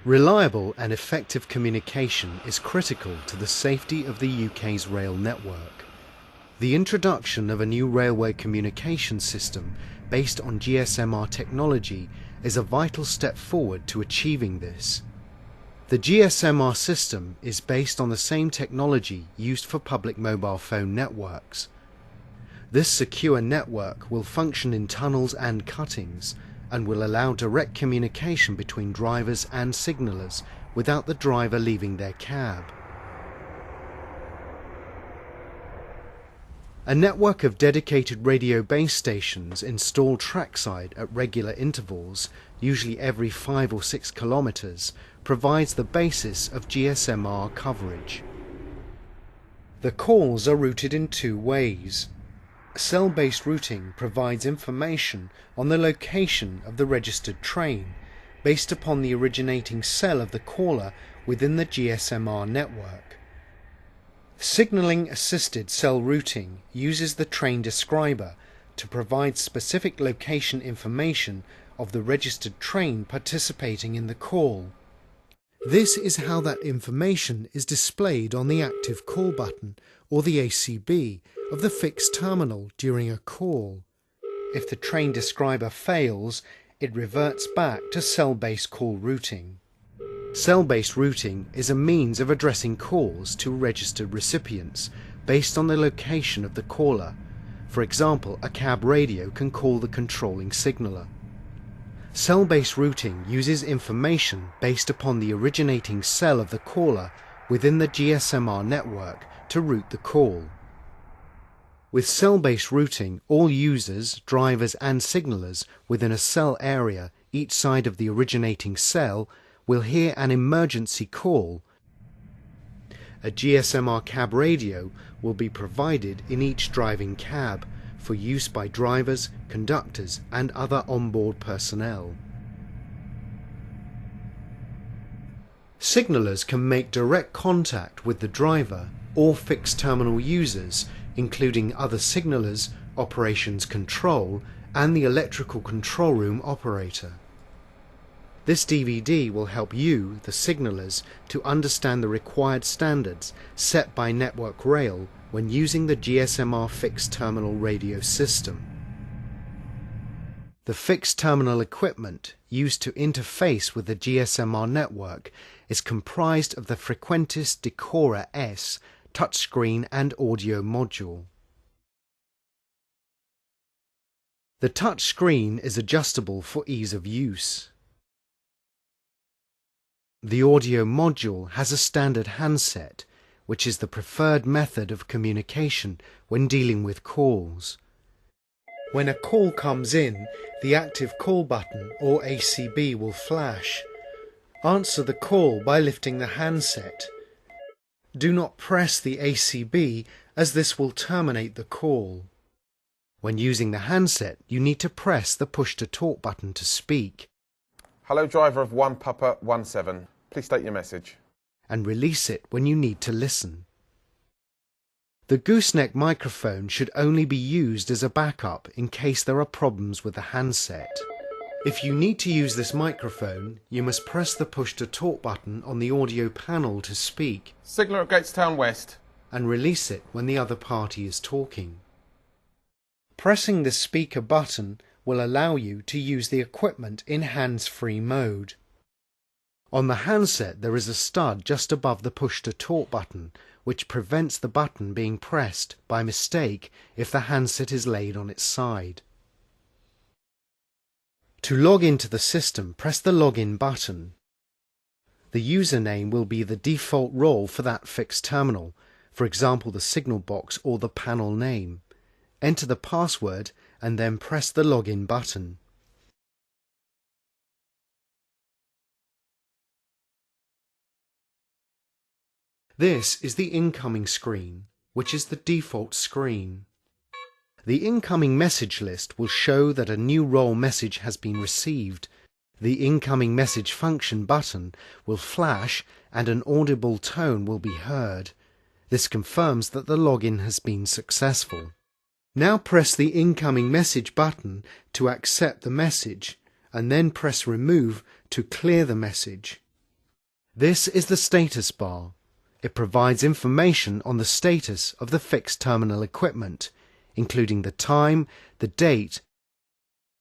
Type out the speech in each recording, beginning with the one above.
Reliable and effective communication is critical to the safety of the UK's rail network. The introduction of a new railway communication system based on GSM-R technology is a vital step forward to achieving this. The GSM-R system is based on the same technology used for public mobile phone networks. This secure network will function in tunnels and cuttings and will allow direct communication between drivers and signallers without the driver leaving their cab. A network of dedicated radio base stations installed trackside at regular intervals, usually every 5 or 6 kilometres, provides the basis of GSM-R coverage. The calls are routed in two ways. Cell-based routing provides information on the location of the registered train based upon the originating cell of the caller within the GSM-R network. Signalling-assisted cell routing uses the train describer to provide specific location information of the registered train participating in the call. This is how that information is displayed on the active call button or the ACB of the fixed terminal during a call. If the train describer fails, it reverts back to cell-based call routing. Cell-based routing is a means of addressing calls to registered recipients based on the location of the caller. For example, a cab radio can call the controlling signaller. Cell-based routing uses information based upon the originating cell of the caller within the GSM-R network to route the call. With cell-based routing, all users, drivers and signallers within a cell area each side of the originating cell will hear an emergency call. A GSM-R cab radio will be provided in each driving cab for use by drivers, conductors and other onboard personnel. Signallers can make direct contact with the driver or fixed terminal users, including other signallers, operations control and the electrical control room operator. This DVD will help you, the signallers, to understand the required standards set by Network Rail when using the GSM-R fixed terminal radio system. The fixed terminal equipment used to interface with the GSM-R network is comprised of the Frequentis Decora S touchscreen and audio module. The touchscreen is adjustable for ease of use. The audio module has a standard handset, which is the preferred method of communication when dealing with calls. When a call comes in, the active call button or ACB will flash. Answer the call by lifting the handset. Do not press the ACB as this will terminate the call. When using the handset, you need to press the push-to-talk button to speak. Hello, driver of 1 Papa 17. Please state your message. And release it when you need to listen. The Gooseneck microphone should only be used as a backup in case there are problems with the handset. If you need to use this microphone, you must press the push-to-talk button on the audio panel to speak. Signal at Gatestown West. And release it when the other party is talking. Pressing the speaker button will allow you to use the equipment in hands-free mode. On the handset there is a stud just above the push-to-talk button, which prevents the button being pressed by mistake if the handset is laid on its side. To log into the system, press the Login button. The username will be the default role for that fixed terminal, for example the signal box or the panel name. Enter the password and then press the Login button. This is the incoming screen, which is the default screen. The incoming message list will show that a new role message has been received. The incoming message function button will flash and an audible tone will be heard. This confirms that the login has been successful. Now press the incoming message button to accept the message and then press remove to clear the message. This is the status bar. It provides information on the status of the fixed terminal equipment, including the time, the date,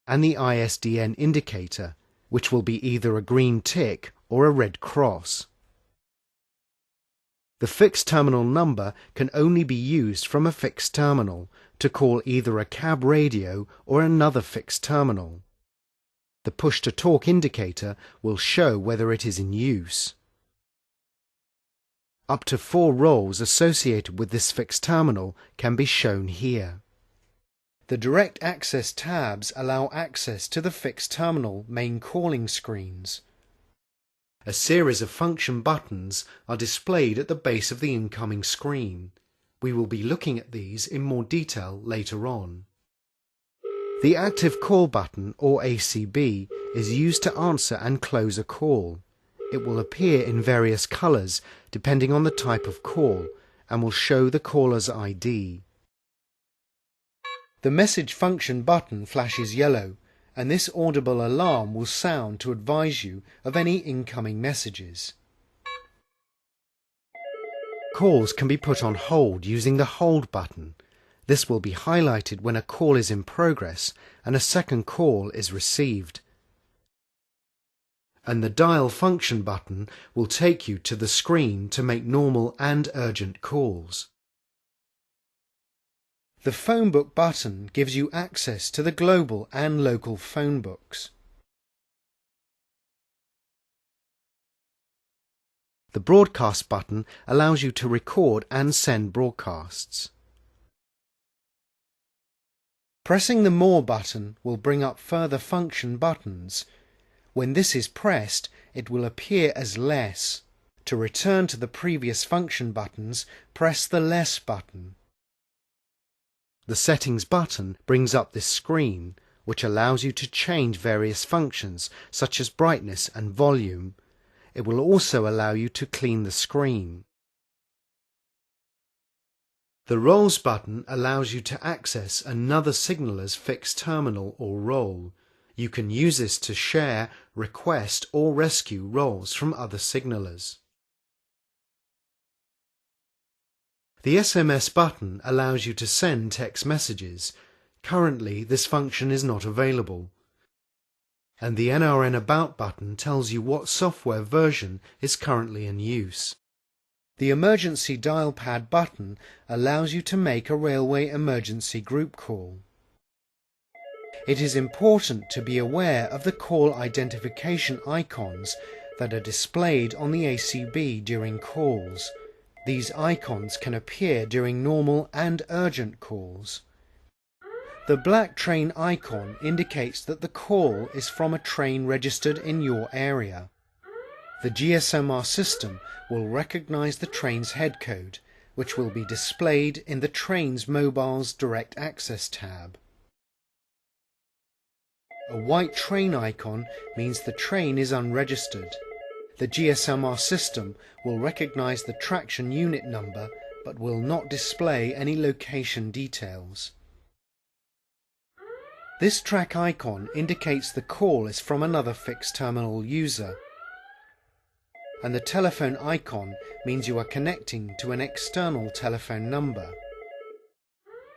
and the ISDN indicator, which will be either a green tick or a red cross. The fixed terminal number can only be used from a fixed terminal to call either a cab radio or another fixed terminal. The push-to-talk indicator will show whether it is in use. Up to 4 roles associated with this fixed terminal can be shown here. The direct access tabs allow access to the fixed terminal main calling screens. A series of function buttons are displayed at the base of the incoming screen. We will be looking at these in more detail later on. The Active Call button, or ACB, is used to answer and close a call. It will appear in various colours depending on the type of call and will show the caller's ID. The Message Function button flashes yellow, and this audible alarm will sound to advise you of any incoming messages. Calls can be put on hold using the Hold button. This will be highlighted when a call is in progress and a second call is received. And the Dial Function button will take you to the screen to make normal and urgent calls. The Phonebook button gives you access to the global and local phone books. The Broadcast button allows you to record and send broadcasts. Pressing the More button will bring up further function buttons. When this is pressed, it will appear as Less. To return to the previous function buttons, press the Less button. The Settings button brings up this screen, which allows you to change various functions such as brightness and volume. It will also allow you to clean the screen. The Roles button allows you to access another signaler's fixed terminal or role. You can use this to share, request or rescue roles from other signalers. The SMS button allows you to send text messages. Currently, this function is not available. And the NRN About button tells you what software version is currently in use. The Emergency Dial Pad button allows you to make a railway emergency group call. It is important to be aware of the call identification icons that are displayed on the ACB during calls. These icons can appear during normal and urgent calls. The black train icon indicates that the call is from a train registered in your area. The GSM-R system will recognize the train's head code, which will be displayed in the train's mobile's direct access tab. A white train icon means the train is unregistered. The GSM-R system will recognize the traction unit number but will not display any location details. This track icon indicates the call is from another fixed terminal user, and the telephone icon means you are connecting to an external telephone number.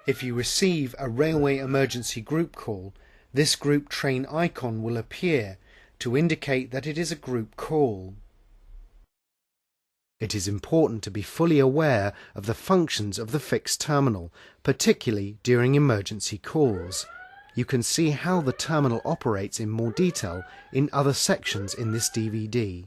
If you receive a railway emergency group call, this group train icon will appear to indicate that it is a group call. It is important to be fully aware of the functions of the fixed terminal, particularly during emergency calls. You can see how the terminal operates in more detail in other sections in this DVD.